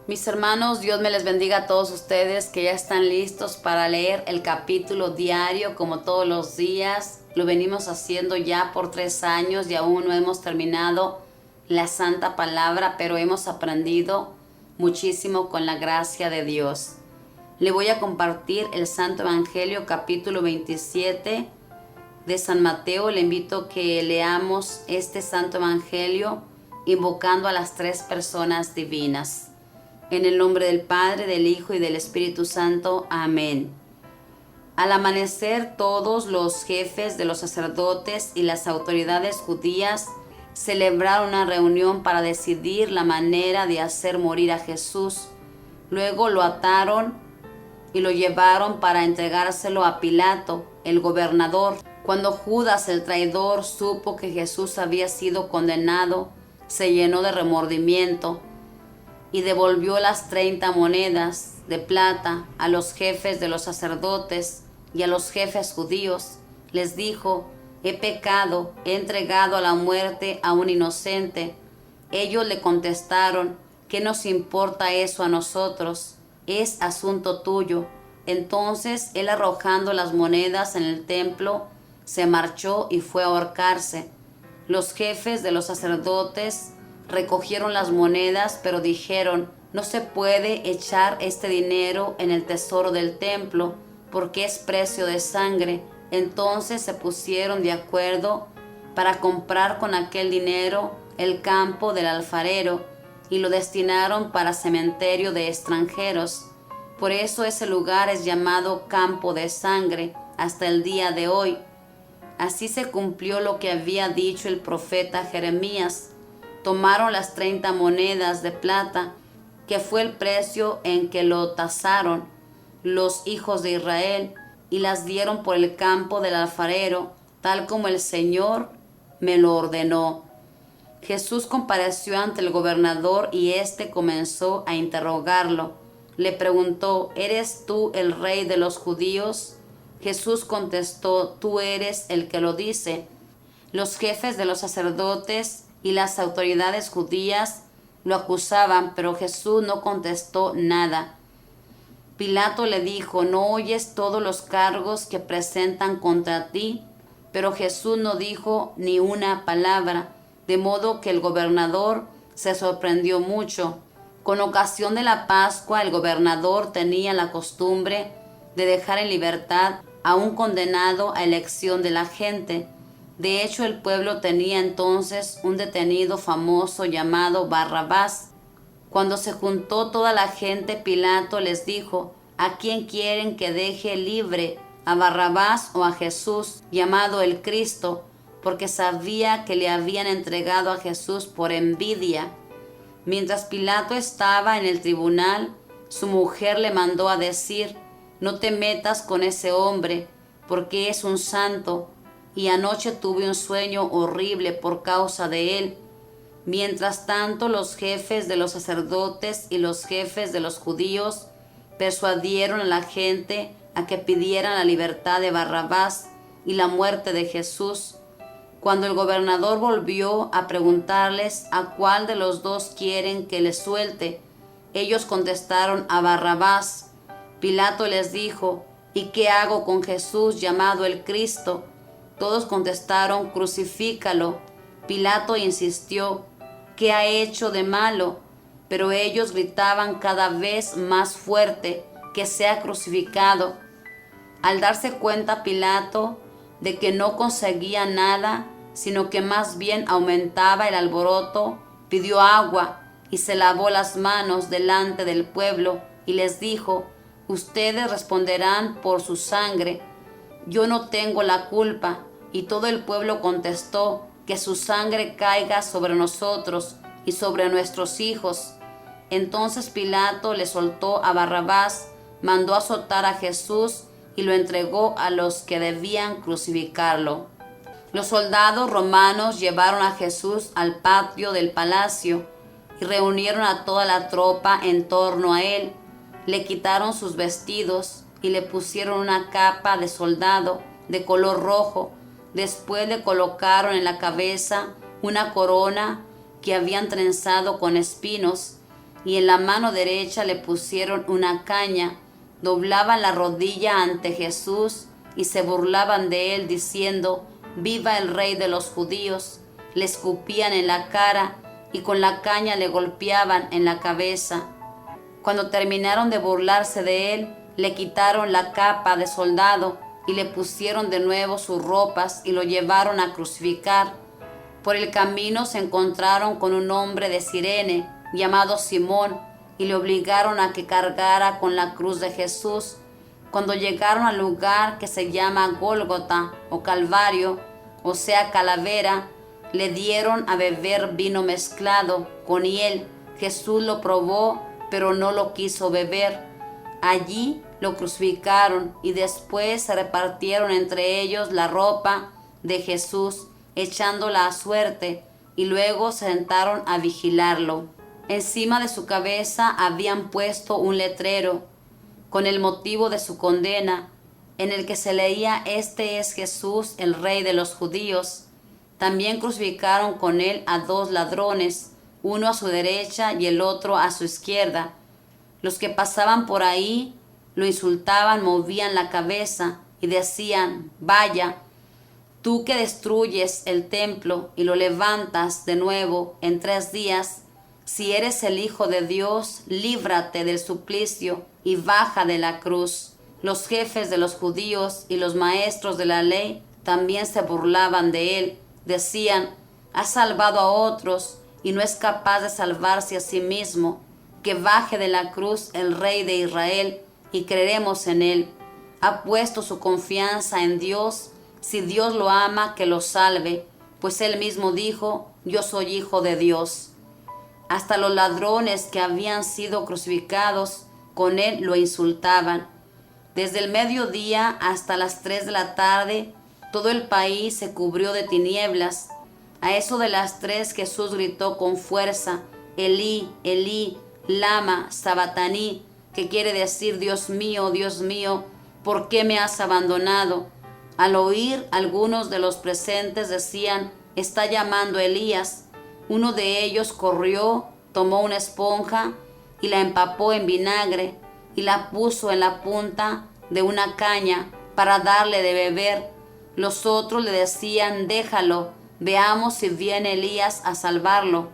Mis hermanos, Dios me les bendiga a todos ustedes que ya están listos para leer el capítulo diario como todos los días. Lo venimos haciendo ya por 3 años y aún no hemos terminado la santa palabra, pero hemos aprendido muchísimo con la gracia de Dios. Le voy a compartir el Santo Evangelio capítulo 27 de San Mateo. Le invito a que leamos este Santo Evangelio invocando a las 3 personas divinas. En el nombre del Padre, del Hijo y del Espíritu Santo. Amén. Al amanecer, todos los jefes de los sacerdotes y las autoridades judías celebraron una reunión para decidir la manera de hacer morir a Jesús. Luego lo ataron y lo llevaron para entregárselo a Pilato, el gobernador. Cuando Judas, el traidor, supo que Jesús había sido condenado, se llenó de remordimiento y devolvió las 30 monedas de plata a los jefes de los sacerdotes y a los jefes judíos. Les dijo: he pecado, he entregado a la muerte a un inocente. Ellos le contestaron: ¿qué nos importa eso a nosotros? Es asunto tuyo. Entonces él, arrojando las monedas en el templo, se marchó y fue a ahorcarse. Los jefes de los sacerdotes recogieron las monedas, pero dijeron: no se puede echar este dinero en el tesoro del templo, porque es precio de sangre. Entonces se pusieron de acuerdo para comprar con aquel dinero el campo del alfarero y lo destinaron para cementerio de extranjeros. Por eso ese lugar es llamado Campo de Sangre hasta el día de hoy. Así se cumplió lo que había dicho el profeta Jeremías. Tomaron las 30 monedas de plata, que fue el precio en que lo tasaron los hijos de Israel, y las dieron por el campo del alfarero, tal como el Señor me lo ordenó. Jesús compareció ante el gobernador y éste comenzó a interrogarlo. Le preguntó: ¿eres tú el rey de los judíos? Jesús contestó: tú eres el que lo dice. Los jefes de los sacerdotes y las autoridades judías lo acusaban, pero Jesús no contestó nada. Pilato le dijo: ¿no oyes todos los cargos que presentan contra ti? Pero Jesús no dijo ni una palabra, de modo que el gobernador se sorprendió mucho. Con ocasión de la Pascua, el gobernador tenía la costumbre de dejar en libertad a un condenado a elección de la gente. De hecho, el pueblo tenía entonces un detenido famoso llamado Barrabás. Cuando se juntó toda la gente, Pilato les dijo: ¿a quién quieren que deje libre, a Barrabás o a Jesús, llamado el Cristo? Porque sabía que le habían entregado a Jesús por envidia. Mientras Pilato estaba en el tribunal, su mujer le mandó a decir: no te metas con ese hombre, porque es un santo, y anoche tuve un sueño horrible por causa de él. Mientras tanto, los jefes de los sacerdotes y los jefes de los judíos persuadieron a la gente a que pidieran la libertad de Barrabás y la muerte de Jesús. Cuando el gobernador volvió a preguntarles a cuál de los dos quieren que les suelte, ellos contestaron: a Barrabás. Pilato les dijo: ¿y qué hago con Jesús, llamado el Cristo? Todos contestaron: crucifícalo. Pilato insistió: ¿qué ha hecho de malo? Pero ellos gritaban cada vez más fuerte: que sea crucificado. Al darse cuenta Pilato de que no conseguía nada, sino que más bien aumentaba el alboroto, pidió agua y se lavó las manos delante del pueblo y les dijo: ustedes responderán por su sangre, yo no tengo la culpa. Y todo el pueblo contestó: que su sangre caiga sobre nosotros y sobre nuestros hijos. Entonces Pilato le soltó a Barrabás, mandó azotar a Jesús y lo entregó a los que debían crucificarlo. Los soldados romanos llevaron a Jesús al patio del palacio y reunieron a toda la tropa en torno a él. Le quitaron sus vestidos y le pusieron una capa de soldado de color rojo. Después le colocaron en la cabeza una corona que habían trenzado con espinos y en la mano derecha le pusieron una caña. Doblaban la rodilla ante Jesús y se burlaban de él, diciendo: «Viva el Rey de los judíos». Le escupían en la cara y con la caña le golpeaban en la cabeza. Cuando terminaron de burlarse de él, le quitaron la capa de soldado y le pusieron de nuevo sus ropas y lo llevaron a crucificar. Por el camino se encontraron con un hombre de Cirene llamado Simón y le obligaron a que cargara con la cruz de Jesús. Cuando llegaron al lugar que se llama Gólgota o Calvario, o sea calavera, le dieron a beber vino mezclado con hiel. Jesús lo probó, pero no lo quiso beber. Allí lo crucificaron y después se repartieron entre ellos la ropa de Jesús, echándola a suerte, y luego se sentaron a vigilarlo. Encima de su cabeza habían puesto un letrero con el motivo de su condena, en el que se leía: «Este es Jesús, el Rey de los judíos». También crucificaron con él a 2 ladrones, uno a su derecha y el otro a su izquierda. Los que pasaban por ahí lo insultaban, movían la cabeza y decían: «Vaya, tú que destruyes el templo y lo levantas de nuevo en 3 días, si eres el Hijo de Dios, líbrate del suplicio y baja de la cruz». Los jefes de los judíos y los maestros de la ley también se burlaban de él. Decían: «Ha salvado a otros y no es capaz de salvarse a sí mismo. Que baje de la cruz el Rey de Israel y creeremos en él». Ha puesto su confianza en Dios. Si Dios lo ama, que lo salve, pues él mismo dijo: «Yo soy hijo de Dios». Hasta los ladrones que habían sido crucificados con él lo insultaban. Desde el mediodía hasta las 3 de la tarde, todo el país se cubrió de tinieblas. A eso de las 3 Jesús gritó con fuerza: «Elí, Elí, lama sabataní», que quiere decir: Dios mío, ¿por qué me has abandonado? Al oír, algunos de los presentes decían: «Está llamando a Elías». Uno de ellos corrió, tomó una esponja y la empapó en vinagre y la puso en la punta de una caña para darle de beber. Los otros le decían: «Déjalo, veamos si viene Elías a salvarlo».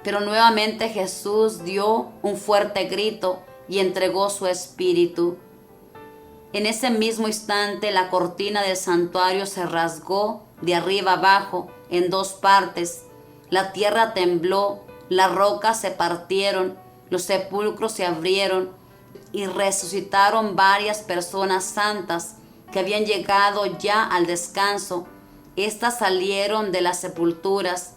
Pero nuevamente Jesús dio un fuerte grito y entregó su espíritu. En ese mismo instante la cortina del santuario se rasgó de arriba abajo en 2 partes. La tierra tembló, las rocas se partieron, los sepulcros se abrieron y resucitaron varias personas santas que habían llegado ya al descanso. Estas salieron de las sepulturas.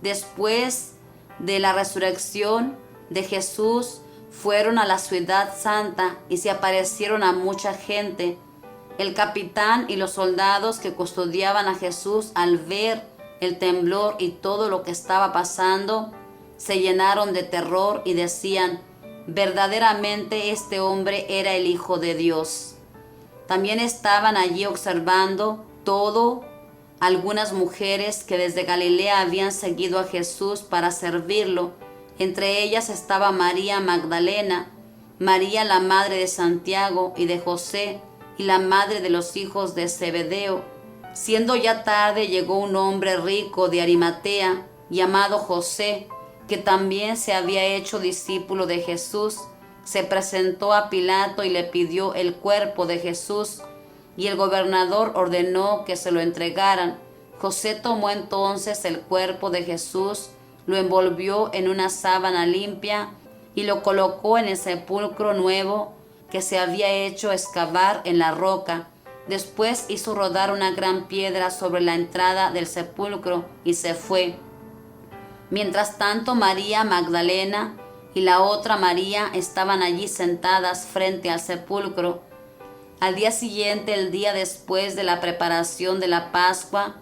Después de la resurrección de Jesús, fueron a la ciudad santa y se aparecieron a mucha gente. El capitán y los soldados que custodiaban a Jesús, al ver el temblor y todo lo que estaba pasando, se llenaron de terror y decían: «Verdaderamente este hombre era el Hijo de Dios». También estaban allí observando todo algunas mujeres que desde Galilea habían seguido a Jesús para servirlo. Entre ellas estaba María Magdalena, María la madre de Santiago y de José, y la madre de los hijos de Zebedeo. Siendo ya tarde, llegó un hombre rico de Arimatea, llamado José, que también se había hecho discípulo de Jesús. Se presentó a Pilato y le pidió el cuerpo de Jesús, y el gobernador ordenó que se lo entregaran. José tomó entonces el cuerpo de Jesús, lo envolvió en una sábana limpia y lo colocó en el sepulcro nuevo que se había hecho excavar en la roca. Después hizo rodar una gran piedra sobre la entrada del sepulcro y se fue. Mientras tanto, María Magdalena y la otra María estaban allí sentadas frente al sepulcro. Al día siguiente, el día después de la preparación de la Pascua,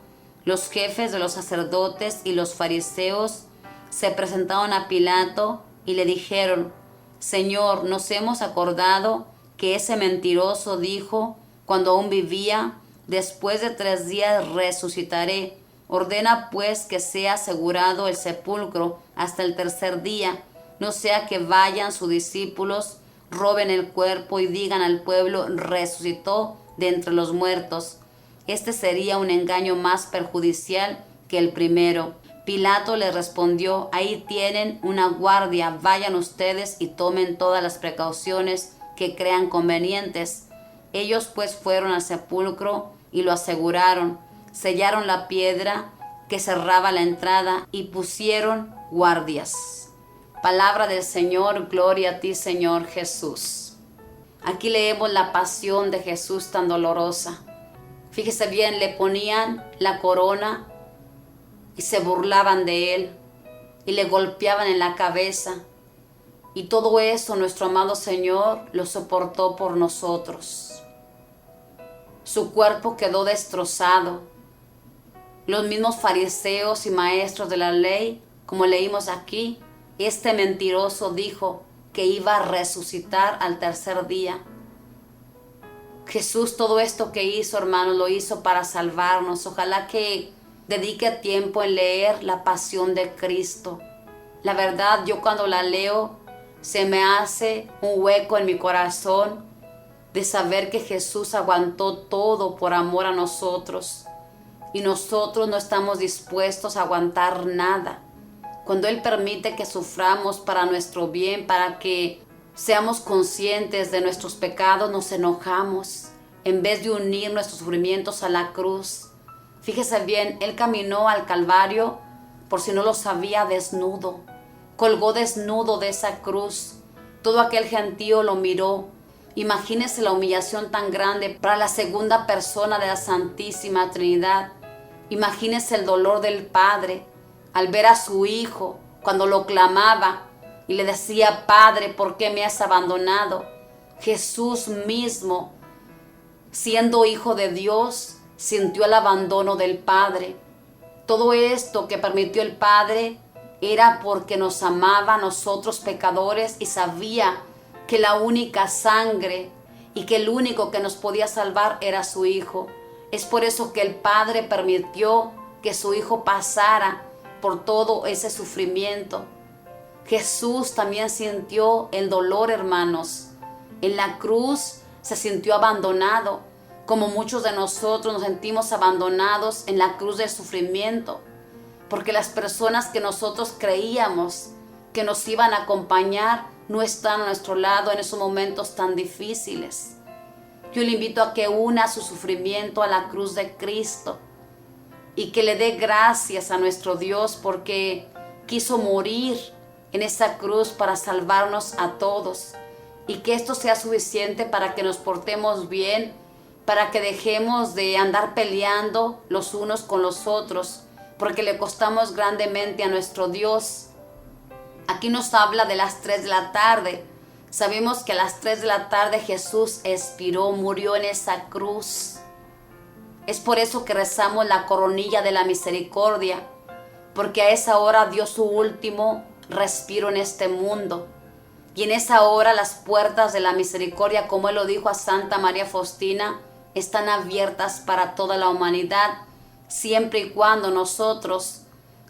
los jefes de los sacerdotes y los fariseos se presentaron a Pilato y le dijeron: «Señor, nos hemos acordado que ese mentiroso dijo cuando aún vivía: después de 3 días resucitaré. Ordena pues que sea asegurado el sepulcro hasta el tercer día, no sea que vayan sus discípulos, roben el cuerpo y digan al pueblo, resucitó de entre los muertos. Este sería un engaño más perjudicial que el primero. Pilato le respondió, ahí tienen una guardia, vayan ustedes y tomen todas las precauciones que crean convenientes. Ellos pues fueron al sepulcro y lo aseguraron, sellaron la piedra que cerraba la entrada y pusieron guardias. Palabra del Señor, gloria a ti, Señor Jesús. Aquí leemos la pasión de Jesús tan dolorosa. Fíjese bien, le ponían la corona y se burlaban de él y le golpeaban en la cabeza. Y todo eso nuestro amado Señor lo soportó por nosotros. Su cuerpo quedó destrozado. Los mismos fariseos y maestros de la ley, como leímos aquí, este mentiroso dijo que iba a resucitar al tercer día. Jesús todo esto que hizo, hermanos, lo hizo para salvarnos. Ojalá que dedique tiempo en leer la pasión de Cristo. La verdad, yo cuando la leo, se me hace un hueco en mi corazón de saber que Jesús aguantó todo por amor a nosotros. Y nosotros no estamos dispuestos a aguantar nada. Cuando Él permite que suframos para nuestro bien, para que seamos conscientes de nuestros pecados, nos enojamos en vez de unir nuestros sufrimientos a la cruz. Fíjese bien, Él caminó al Calvario, por si no lo sabía, desnudo. Colgó desnudo de esa cruz. Todo aquel gentío lo miró. Imagínese la humillación tan grande para la segunda persona de la Santísima Trinidad. Imagínese el dolor del Padre al ver a su Hijo cuando lo clamaba y le decía, Padre, ¿por qué me has abandonado? Jesús mismo, siendo Hijo de Dios, sintió el abandono del Padre. Todo esto que permitió el Padre era porque nos amaba a nosotros pecadores y sabía que la única sangre y que el único que nos podía salvar era su Hijo. Es por eso que el Padre permitió que su Hijo pasara por todo ese sufrimiento. Jesús también sintió el dolor, hermanos. En la cruz se sintió abandonado, como muchos de nosotros nos sentimos abandonados en la cruz del sufrimiento, porque las personas que nosotros creíamos que nos iban a acompañar no están a nuestro lado en esos momentos tan difíciles. Yo le invito a que una su sufrimiento a la cruz de Cristo y que le dé gracias a nuestro Dios porque quiso morir en esa cruz para salvarnos a todos, y que esto sea suficiente para que nos portemos bien, para que dejemos de andar peleando los unos con los otros, porque le costamos grandemente a nuestro Dios. Aquí nos habla de las 3 de la tarde. Sabemos que a las 3 de la tarde Jesús expiró, murió en esa cruz. Es por eso que rezamos la coronilla de la misericordia, porque a esa hora dio su último respiro en este mundo. Y en esa hora las puertas de la misericordia, como Él lo dijo a Santa María Faustina, están abiertas para toda la humanidad, siempre y cuando nosotros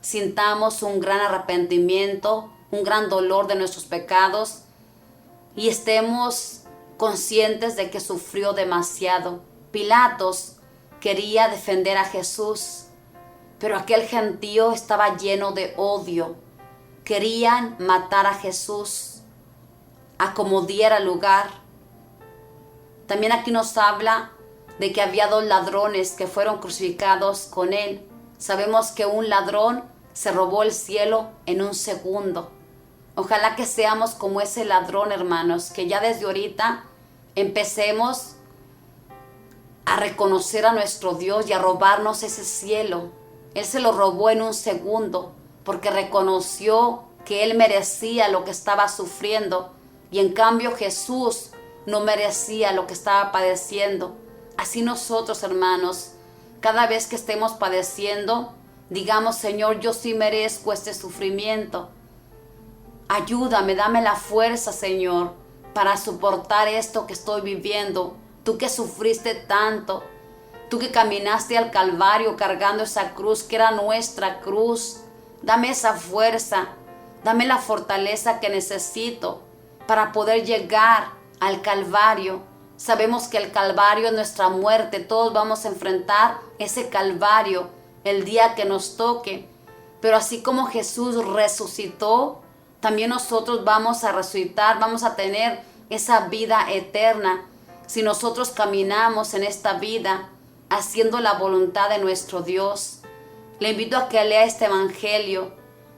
sintamos un gran arrepentimiento, un gran dolor de nuestros pecados y estemos conscientes de que sufrió demasiado. Pilatos quería defender a Jesús, pero aquel gentío estaba lleno de odio. Querían matar a Jesús a como diera lugar. También aquí nos habla de que había 2 ladrones que fueron crucificados con él. Sabemos que un ladrón se robó el cielo en un segundo. Ojalá que seamos como ese ladrón, hermanos, que ya desde ahorita empecemos a reconocer a nuestro Dios y a robarnos ese cielo. Él se lo robó en un segundo porque reconoció que Él merecía lo que estaba sufriendo y en cambio Jesús no merecía lo que estaba padeciendo. Así nosotros, hermanos, cada vez que estemos padeciendo, digamos, Señor, yo sí merezco este sufrimiento. Ayúdame, dame la fuerza, Señor, para soportar esto que estoy viviendo. Tú que sufriste tanto, tú que caminaste al Calvario cargando esa cruz que era nuestra cruz. Dame esa fuerza Dame la fortaleza que necesito para poder llegar al Calvario. Sabemos que el Calvario es nuestra muerte. Todos vamos a enfrentar ese Calvario el día que nos toque. Pero así como Jesús resucitó, también nosotros vamos a resucitar, vamos a tener esa vida eterna. Si nosotros caminamos en esta vida haciendo la voluntad de nuestro Dios. Le invito a que lea este evangelio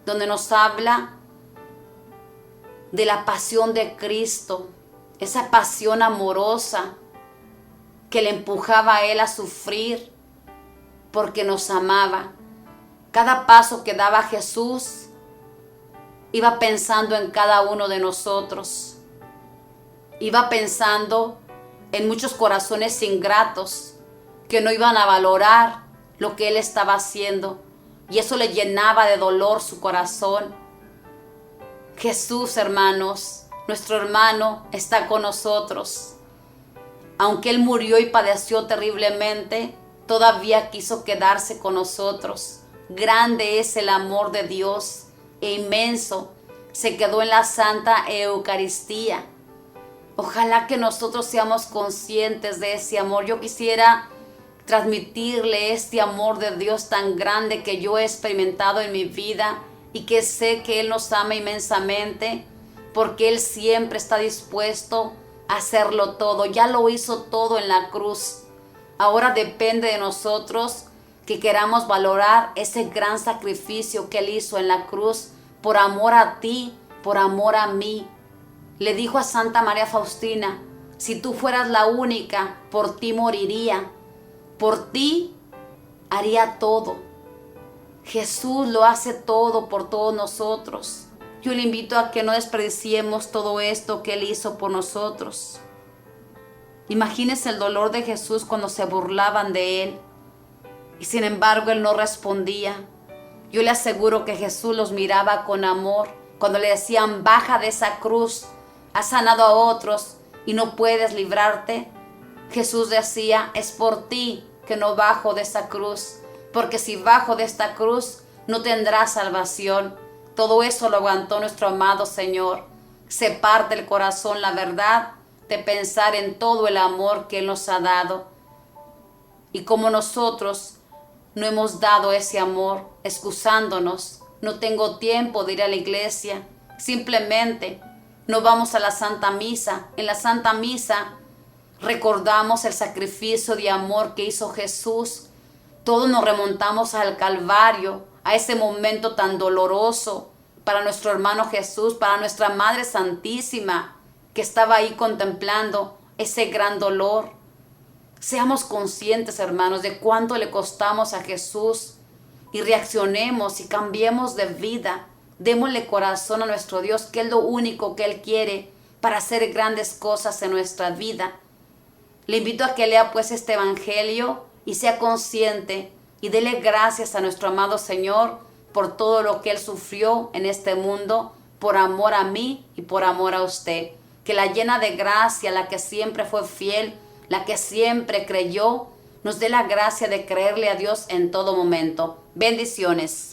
donde nos habla de la pasión de Cristo, esa pasión amorosa que le empujaba a Él a sufrir porque nos amaba. Cada paso que daba Jesús iba pensando en cada uno de nosotros. Iba pensando en muchos corazones ingratos que no iban a valorar lo que Él estaba haciendo, y eso le llenaba de dolor su corazón. Jesús, hermanos, nuestro hermano, está con nosotros. Aunque Él murió y padeció terriblemente, todavía quiso quedarse con nosotros. Grande es el amor de Dios e inmenso. Se quedó en la Santa Eucaristía. Ojalá que nosotros seamos conscientes de ese amor. Yo quisiera transmitirle este amor de Dios tan grande que yo he experimentado en mi vida y que sé que Él nos ama inmensamente, porque Él siempre está dispuesto a hacerlo todo. Ya lo hizo todo en la cruz. Ahora depende de nosotros que queramos valorar ese gran sacrificio que Él hizo en la cruz por amor a ti, por amor a mí. Le dijo a Santa María Faustina: si tú fueras la única, por ti moriría. Por ti haría todo. Jesús lo hace todo por todos nosotros. Yo le invito a que no desperdiciemos todo esto que Él hizo por nosotros. Imagínese el dolor de Jesús cuando se burlaban de Él. Y sin embargo Él no respondía. Yo le aseguro que Jesús los miraba con amor. Cuando le decían: baja de esa cruz, has sanado a otros y no puedes librarte. Jesús decía: es por ti que no bajo de esa cruz, porque si bajo de esta cruz no tendrás salvación. Todo eso lo aguantó nuestro amado Señor. Se parte el corazón, la verdad, de pensar en todo el amor que Él nos ha dado. Y como nosotros no hemos dado ese amor, excusándonos: no tengo tiempo de ir a la iglesia, simplemente no vamos a la Santa Misa. En la Santa Misa recordamos el sacrificio de amor que hizo Jesús. Todos nos remontamos al Calvario, a ese momento tan doloroso para nuestro hermano Jesús, para nuestra Madre Santísima, que estaba ahí contemplando ese gran dolor. Seamos conscientes, hermanos, de cuánto le costamos a Jesús y reaccionemos y cambiemos de vida. Démosle corazón a nuestro Dios, que es lo único que Él quiere para hacer grandes cosas en nuestra vida. Le invito a que lea pues este evangelio y sea consciente y dele gracias a nuestro amado Señor por todo lo que Él sufrió en este mundo, por amor a mí y por amor a usted. Que la llena de gracia, la que siempre fue fiel, la que siempre creyó, nos dé la gracia de creerle a Dios en todo momento. Bendiciones.